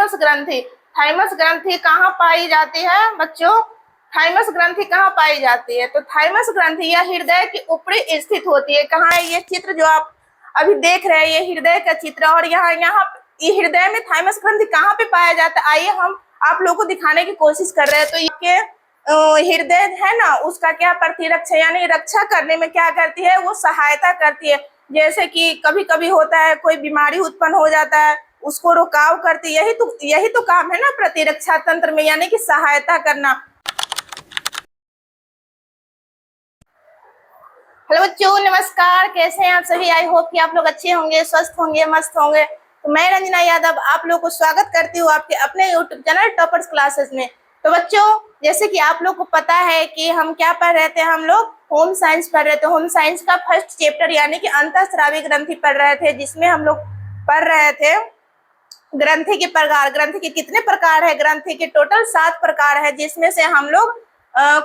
Thymus ग्रंथि। Thymus ग्रंथि कहाँ पाई जाती है बच्चों? थाइमस ग्रंथि कहाँ पाई जाती है? तो थाइमस ग्रंथि यह हृदय के ऊपरी स्थित होती है। कहाँ है ये चित्र जो आप अभी देख रहे हैं? ये हृदय का चित्र, और यहाँ यहाँ ये हृदय में थाइमस ग्रंथि कहाँ पे पाया जाता है? आइए हम आप लोगों को दिखाने की कोशिश कर रहे हैं। तो ये हृदय है ना, उसका क्या प्रतिरक्षा यानी रक्षा करने में क्या करती है? वो सहायता करती है। जैसे कि कभी कभी होता है कोई बीमारी उत्पन्न हो जाता है, उसको रोकाव करती है। यही तो काम है ना प्रतिरक्षा तंत्र में, यानी कि सहायता करना। हेलो बच्चों, नमस्कार। कैसे हैं आप सभी? आई होप कि आप लोग अच्छे होंगे, स्वस्थ होंगे, मस्त होंगे। तो मैं रंजना यादव आप लोग को स्वागत करती हूँ आपके अपने यूट्यूब चैनल टॉपर्स क्लासेस में। तो बच्चों, जैसे कि आप लोग को पता है कि हम क्या पढ़ रहे थे, हम लोग होम साइंस पढ़ रहे थे। होम साइंस का फर्स्ट चैप्टर यानी कि अंतःस्रावी ग्रंथि पढ़ रहे थे, जिसमें हम लोग पढ़ रहे थे ग्रंथि के प्रकार। ग्रंथि के कितने प्रकार है? ग्रंथि के टोटल 7 प्रकार है, जिसमें से हम लोग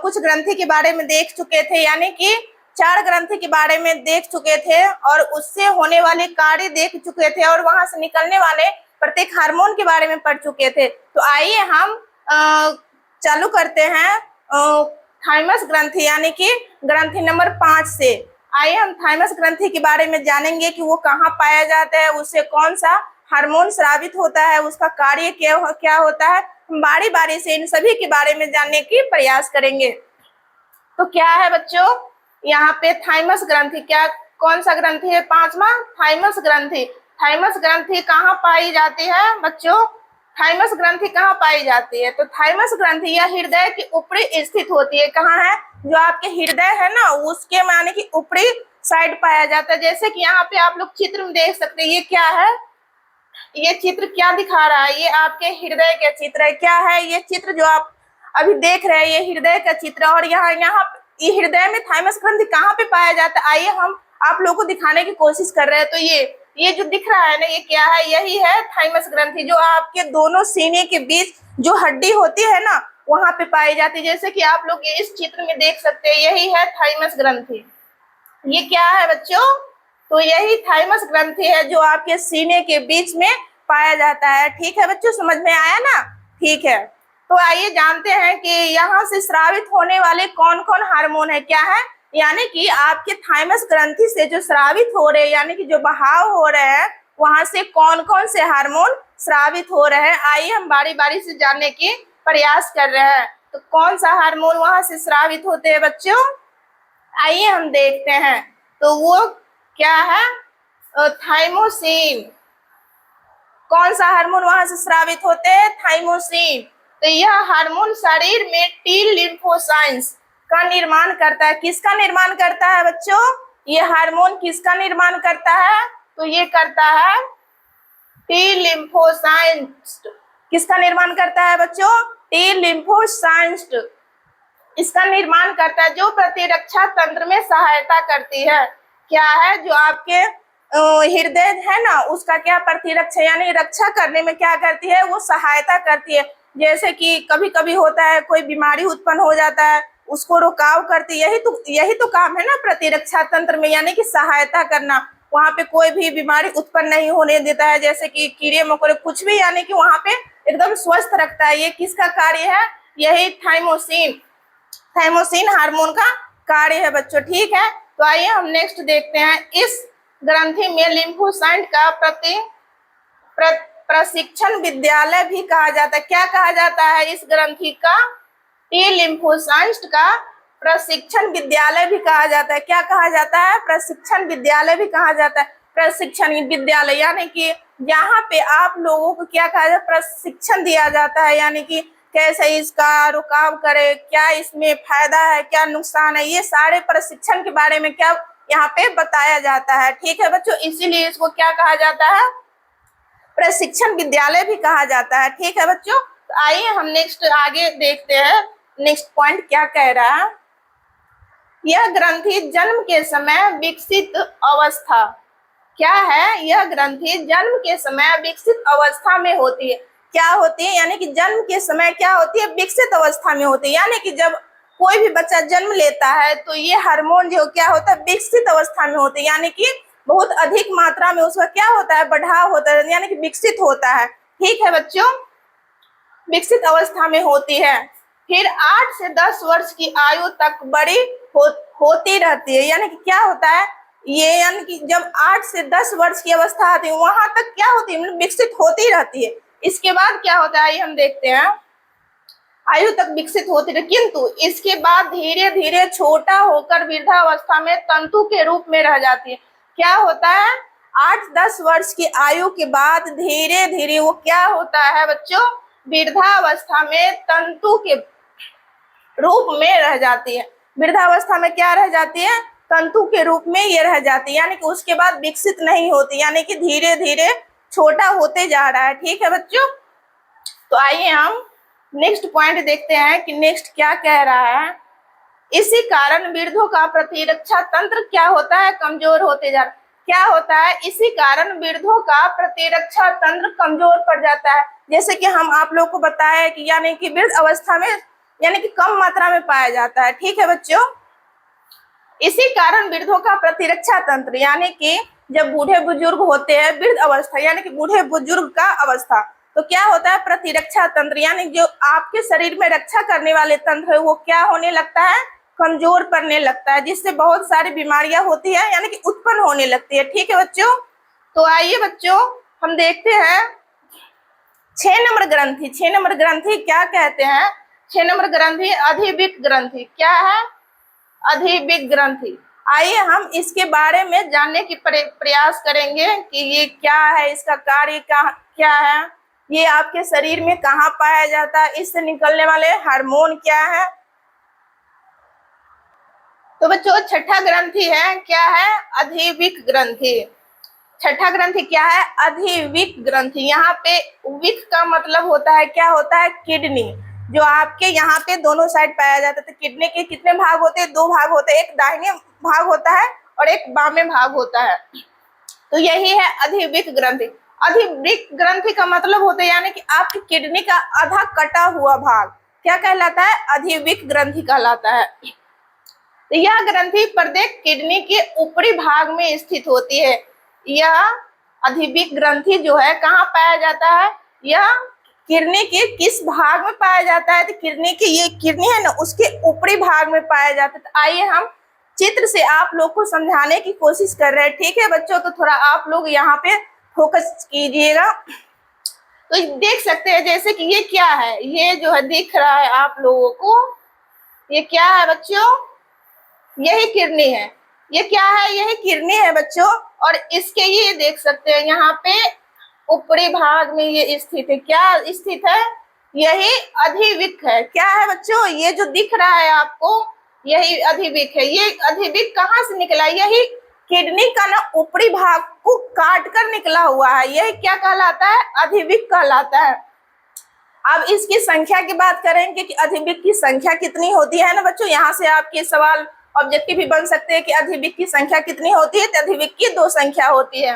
कुछ ग्रंथि के बारे में देख चुके थे, यानी कि 4 ग्रंथि के बारे में देख चुके थे, और उससे होने वाले कार्य देख चुके थे, और वहां से निकलने वाले प्रत्येक हार्मोन के बारे में पढ़ चुके थे। तो आइए हम चालू करते हैं थाइमस ग्रंथि यानी कि ग्रंथि नंबर 5 से। आइए हम थाइमस ग्रंथि के बारे में जानेंगे कि वो कहाँ पाया जाता है, उससे कौन सा हार्मोन स्रावित होता है, उसका कार्य क्या होता है। हम बारी बारी से इन सभी के बारे में जानने की प्रयास करेंगे। तो क्या है बच्चों यहाँ पे थाइमस ग्रंथि? क्या कौन सा ग्रंथि है? 5वां थाइमस ग्रंथि। थाइमस ग्रंथि कहाँ पाई जाती है बच्चों? थाइमस ग्रंथि कहाँ पाई जाती है? तो थाइमस ग्रंथि यह हृदय के ऊपरी स्थित होती है। कहाँ है? जो आपके हृदय है ना, उसके माने कि ऊपरी साइड पाया जाता है। जैसे कि यहाँ पे आप लोग चित्र में देख सकते हैं। ये क्या है? ये चित्र क्या दिखा रहा है? ये आपके हृदय का चित्र है। क्या है ये चित्र जो आप अभी देख रहे हैं? ये हृदय का चित्र, और यहाँ ये हृदय में थाइमस ग्रंथि कहाँ पे पाया जाता है? आइए हम आप लोगों को दिखाने की कोशिश कर रहे हैं। तो ये जो दिख रहा है ना, ये क्या है? यही है थाइमस ग्रंथि, जो आपके दोनों सीने के बीच जो हड्डी होती है ना, वहां पे पाई जाती है। जैसे कि आप लोग इस चित्र में देख सकते हैं, यही है थाइमस ग्रंथि। ये क्या है बच्चों? तो यही थाइमस ग्रंथि है जो आपके सीने के बीच में पाया जाता है। ठीक है बच्चों, समझ में आया ना? ठीक है, तो आइए जानते हैं कि यहाँ से स्रावित होने वाले कौन कौन हार्मोन है। क्या है? यानी कि आपके थाइमस ग्रंथि से जो स्रावित हो रहे हैं, यानी कि जो बहाव हो रहे हैं, वहां से कौन कौन से हार्मोन स्रावित हो रहे हैं, आइए हम बारी बारी से जानने की प्रयास कर रहे हैं। तो कौन सा हार्मोन वहां से स्रावित होते हैं बच्चों? आइए हम देखते हैं। तो वो क्या है? थाइमोसिन। कौन सा हार्मोन वहां से स्रावित होते हैं? थाइमोसिन। तो यह हार्मोन शरीर में टी लिम्फोसाइट्स का निर्माण करता है। किसका निर्माण करता है बच्चों? ये हार्मोन किसका निर्माण करता है? तो ये करता है टी लिम्फोसाइट्स। किसका निर्माण करता है बच्चों? टी लिम्फोसाइट्स इसका निर्माण करता है, जो प्रतिरक्षा तंत्र में सहायता करती है। क्या है? जो आपके हृदय है ना, उसका क्या प्रतिरक्षा यानी रक्षा करने में क्या करती है? वो सहायता करती है। जैसे कि कभी कभी होता है कोई बीमारी उत्पन्न हो जाता है, उसको रोकाव करती है। यही तो काम है ना प्रतिरक्षा तंत्र में, यानी कि सहायता करना। वहां पे कोई भी बीमारी उत्पन्न नहीं होने देता है, जैसे कि कीड़े मकोड़े कुछ भी, यानी कि वहां पे एकदम स्वस्थ रखता है। ये किसका कार्य है? यही थाइमोसिन हार्मोन का कार्य है बच्चों। ठीक है, तो आइए हम नेक्स्ट देखते हैं। इस ग्रंथि में लिम्फोसाइट का प्रशिक्षण विद्यालय भी कहा जाता है। क्या कहा जाता है इस ग्रंथि का? टी लिम्फोसाइट का प्रशिक्षण विद्यालय भी कहा जाता है। क्या कहा जाता है? प्रशिक्षण विद्यालय भी कहा जाता है। प्रशिक्षण विद्यालय यानी कि यहाँ पे आप लोगों को क्या कहा जाता है? प्रशिक्षण दिया जाता है, यानी कि कैसे इसका रुकाव करे, क्या इसमें फायदा है, क्या नुकसान है, ये सारे प्रशिक्षण के बारे में क्या यहाँ पे बताया जाता है। ठीक है बच्चों, इसीलिए इसको क्या कहा जाता है? प्रशिक्षण विद्यालय भी कहा जाता है। ठीक है बच्चों, तो आइए हम नेक्स्ट आगे देखते हैं। नेक्स्ट पॉइंट क्या कह रहा है? यह ग्रंथि जन्म के समय विकसित अवस्था। क्या है? यह ग्रंथि जन्म के समय विकसित अवस्था में होती है। क्या होती है? यानी कि जन्म के समय क्या होती है? विकसित अवस्था में होती है। यानी कि जब कोई भी बच्चा जन्म लेता है तो ये हार्मोन जो क्या होता है? विकसित अवस्था में होते हैं, यानी कि बहुत अधिक मात्रा में उसका क्या होता है? बढ़ाव होता है, यानी कि विकसित होता है। ठीक है बच्चों, विकसित अवस्था में होती है, फिर 8 से 10 वर्ष की आयु तक बड़ी होती रहती है। यानी कि क्या होता है ये, यानी कि जब 8 से 10 वर्ष की अवस्था आती है वहां तक क्या होती है, मतलब विकसित होती रहती है। इसके बाद क्या होता है ये हम देखते हैं, आयु तक विकसित होती रहे, किंतु इसके बाद धीरे धीरे छोटा होकर वृद्धावस्था में तंतु के रूप में रह जाती है। क्या होता है, 8-10 वर्ष की आयु के बाद धीरे धीरे वो क्या होता है बच्चों, वृद्धावस्था में तंतु के रूप में रह जाती है। वृद्धावस्था में क्या रह जाती है, तंतु के रूप में ये रह जाती है, यानी कि उसके बाद विकसित नहीं होती, यानी कि धीरे धीरे छोटा होते जा रहा है। ठीक है बच्चों, तो आइए हम नेक्स्ट पॉइंट देखते हैं कि नेक्स्ट क्या कह रहा है। इसी कारण वृद्धों का प्रतिरक्षा तंत्र क्या होता है, कमजोर होते जा रहा है। क्या होता है, इसी कारण वृद्धों का प्रतिरक्षा तंत्र कमजोर पड़ जाता है। जैसे कि हम आप लोग को बताया कि यानी कि वृद्ध अवस्था में यानी कि कम मात्रा में पाया जाता है। ठीक है बच्चों, इसी कारण वृद्धों का प्रतिरक्षा तंत्र, यानी कि जब बूढ़े बुजुर्ग होते हैं वृद्ध अवस्था यानी कि बूढ़े बुजुर्ग का अवस्था, तो क्या होता है प्रतिरक्षा तंत्र, यानी जो आपके शरीर में रक्षा करने वाले तंत्र है वो क्या होने लगता है, कमजोर पड़ने लगता है, जिससे बहुत सारी बीमारियां होती है यानी कि उत्पन्न होने लगती है। ठीक है बच्चों, तो आइए बच्चों हम देखते हैं 6 नंबर ग्रंथि। 6 नंबर ग्रंथि क्या कहते हैं, 6 नंबर ग्रंथि अधिविक ग्रंथि। क्या है, अधिविक ग्रंथि। आइए हम इसके बारे में जानने की प्रयास करेंगे कि ये क्या है, इसका कार्य क्या है, ये आपके शरीर में कहाँ पाया जाता है, इससे निकलने वाले हार्मोन क्या है। तो बच्चों छठा ग्रंथि है, क्या है, अधिविक ग्रंथि। छठा ग्रंथि क्या है, अधिविक ग्रंथि। यहाँ पे विक का मतलब होता है, क्या होता है, किडनी, जो आपके यहाँ पे दोनों साइड पाया जाता है। तो किडनी के कितने भाग होते हैं, 2 भाग होते हैं, एक दाहिने भाग होता है और एक बामे भाग होता है। तो यही है अधिविक ग्रंथि। अधिविक ग्रंथि का मतलब होता है यानी कि आपकी किडनी का आधा कटा हुआ भाग क्या कहलाता है, अधिविक ग्रंथि कहलाता है। तो यह ग्रंथि प्रत्येक किडनी के ऊपरी भाग में स्थित होती है। यह अधिविक ग्रंथि जो है कहाँ पाया जाता है, यह किडनी के किस भाग में पाया जाता है, तो किडनी की ये किडनी है ना उसके ऊपरी भाग में पाया जाता है। तो आइए हम चित्र से आप लोग को समझाने की कोशिश कर रहे हैं। ठीक है बच्चों, तो थोड़ा आप लोग यहाँ पे फोकस कीजिएगा। तो देख सकते हैं जैसे कि ये क्या है, ये जो है दिख रहा है आप लोगों को, ये क्या है बच्चों, यही किडनी है। ये क्या है, यही किडनी है बच्चों। और इसके ये देख सकते हैं यहाँ पे ऊपरी भाग में ये स्थित है, क्या स्थित है, यही अधिविक है। क्या है बच्चों, ये जो दिख रहा है आपको यही अधिविक है। ये अधिविक कहाँ से निकला, यही किडनी का ना ऊपरी भाग को काट कर निकला हुआ है, यही क्या कहलाता है, अधिविक कहलाता है। अब इसकी संख्या की बात करेंगे कि अधिविक की संख्या कितनी होती है ना बच्चों, यहाँ से आपके सवाल ऑब्जेक्टिव भी बन सकते हैं कि अधिविक की संख्या कितनी होती है। तो अधिविक की 2 संख्या होती है,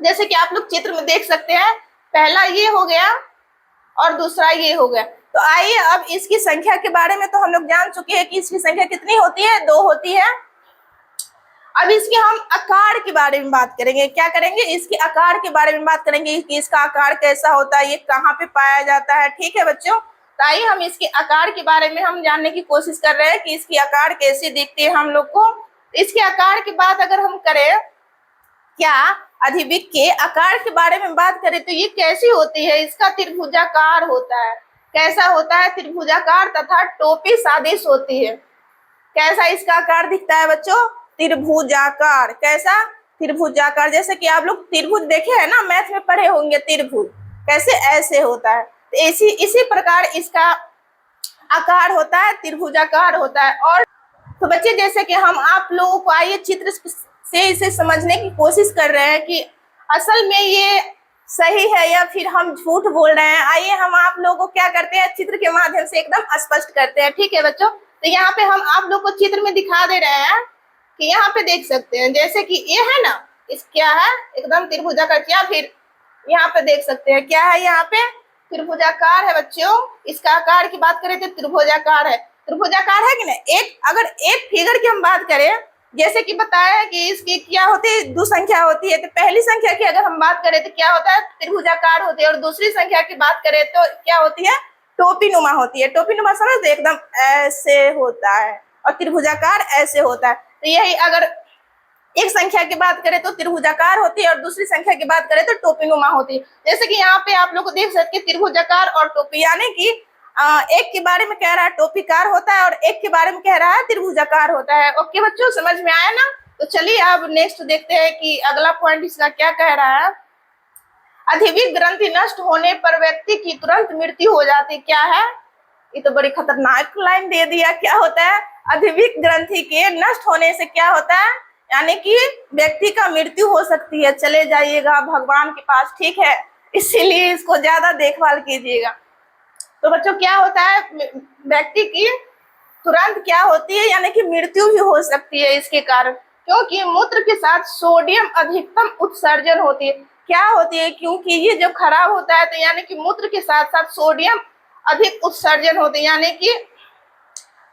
जैसे कि आप लोग चित्र में देख सकते हैं, पहला ये हो गया और दूसरा ये हो गया। तो आइए अब इसकी संख्या के बारे में तो हम लोग जान चुके हैं कि इसकी संख्या कितनी होती है, 2 होती है। अब इसके हम आकार के बारे में बात करेंगे। क्या करेंगे, इसके आकार के बारे में बात करेंगे कि इसका आकार कैसा होता है, ये कहाँ पे पाया जाता है। ठीक है बच्चों, तो आइए हम इसके आकार के बारे में हम जानने की कोशिश कर रहे हैं कि इसकी आकार कैसी दिखती है हम लोग को। इसके आकार की बात अगर हम करें, क्या अधिविक के आकार के बारे में बात करें तो ये कैसी होती है, इसका त्रिभुजाकार होता है। कैसा होता है, त्रिभुजाकार तथा टोपी सादिश होती है। कैसा इसका आकार दिखता है बच्चों, त्रिभुजाकार। कैसा, त्रिभुजाकार। जैसे कि आप लोग त्रिभुज देखे हैं ना, मैथ में पढ़े होंगे, त्रिभुज कैसे ऐसे होता है, तो इसी प्रकार इसका आकार होता है, त्रिभुजाकार होता है। और तो बच्चे जैसे कि हम आप लोगों को आइए चित्र से इसे समझने की कोशिश कर रहे हैं कि असल में ये सही है या फिर हम झूठ बोल रहे हैं। आइए हम आप लोगों को क्या करते हैं, चित्र के माध्यम से एकदम स्पष्ट करते हैं। ठीक है बच्चों, तो यहाँ पे हम आप लोग को चित्र में दिखा दे रहे हैं कि यहाँ पे देख सकते हैं जैसे कि ये है ना, इस क्या है, एकदम त्रिभुजाकार। या फिर यहाँ पे देख सकते हैं क्या है, यहाँ पे त्रिभुजाकार है बच्चों। इसका आकार की बात करें तो त्रिभुजाकार है। त्रिभुजाकार है कि नहीं, अगर एक फिगर की हम बात करें जैसे कि बताया कि इसकी क्या होती है, दो संख्या होती है। तो पहली संख्या की अगर हम बात करें तो क्या होता है, त्रिभुजाकार होती है, और दूसरी संख्या की बात करें तो क्या होती है, टोपीनुमा होती है। टोपीनुमा समझते, एकदम ऐसे होता है, और त्रिभुजाकार ऐसे होता है। तो यही अगर एक संख्या की बात करें तो त्रिभुजाकार होती है, और दूसरी संख्या की बात करें तो टोपीनुमा होती है। जैसे कि यहाँ पे आप लोग को देख सकते हैं त्रिभुजाकार और टोपी, यानी कि एक के बारे में कह रहा है टोपीकार होता है, और एक के बारे में कह रहा है त्रिभुजाकार होता है। ओके बच्चों, समझ में आया ना? तो चलिए अब नेक्स्ट देखते हैं कि अगला पॉइंट इसका क्या कह रहा है। अधिविक ग्रंथि नष्ट होने पर व्यक्ति की तुरंत मृत्यु हो जाती, क्या है? ये तो बड़ी खतरनाक लाइन दे दिया। क्या होता है? अधिविक ग्रंथि के नष्ट होने से क्या होता है, यानी कि व्यक्ति का मृत्यु हो सकती है। चले जाइएगा भगवान के पास, ठीक है, इसीलिए इसको ज्यादा देखभाल कीजिएगा। तो बच्चों क्या होता है, व्यक्ति की तुरंत क्या होती है, यानी कि मृत्यु भी हो सकती है इसके कारण, क्योंकि मूत्र के साथ सोडियम अधिकतम उत्सर्जन होती है। क्या होती है, क्योंकि ये जब खराब होता है तो यानी कि मूत्र के साथ साथ सोडियम अधिक उत्सर्जन होते हैं, यानी कि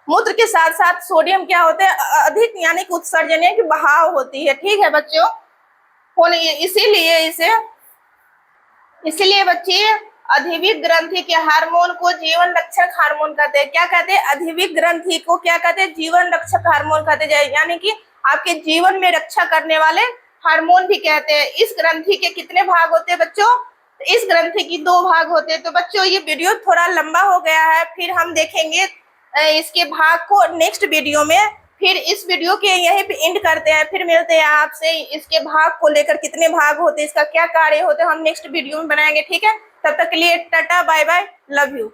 मूत्र के साथ साथ सोडियम क्या होते हैं, अधिक, यानी कि उत्सर्जन है कि बहाव होती है। ठीक है बच्चों, इसीलिए बच्चे अधिविक ग्रंथि के हार्मोन को जीवन रक्षक हार्मोन कहते हैं। क्या कहते हैं? अधिविक ग्रंथि को क्या कहते हैं? जीवन रक्षक हार्मोन कहते हैं, यानी कि आपके जीवन में रक्षा करने वाले हार्मोन भी कहते हैं। इस ग्रंथि के कितने भाग होते हैं बच्चों? इस ग्रंथि की 2 भाग होते हैं। तो बच्चों ये वीडियो थोड़ा लंबा हो गया है, फिर हम देखेंगे इसके भाग को नेक्स्ट वीडियो में। फिर इस वीडियो के यहीं पे एंड करते हैं, फिर मिलते हैं आपसे। इसके भाग को लेकर कितने भाग होते हैं, इसका क्या कार्य होते हैं, हम नेक्स्ट वीडियो में बनाएंगे। ठीक है, तब तक के लिए tata bye bye, love you.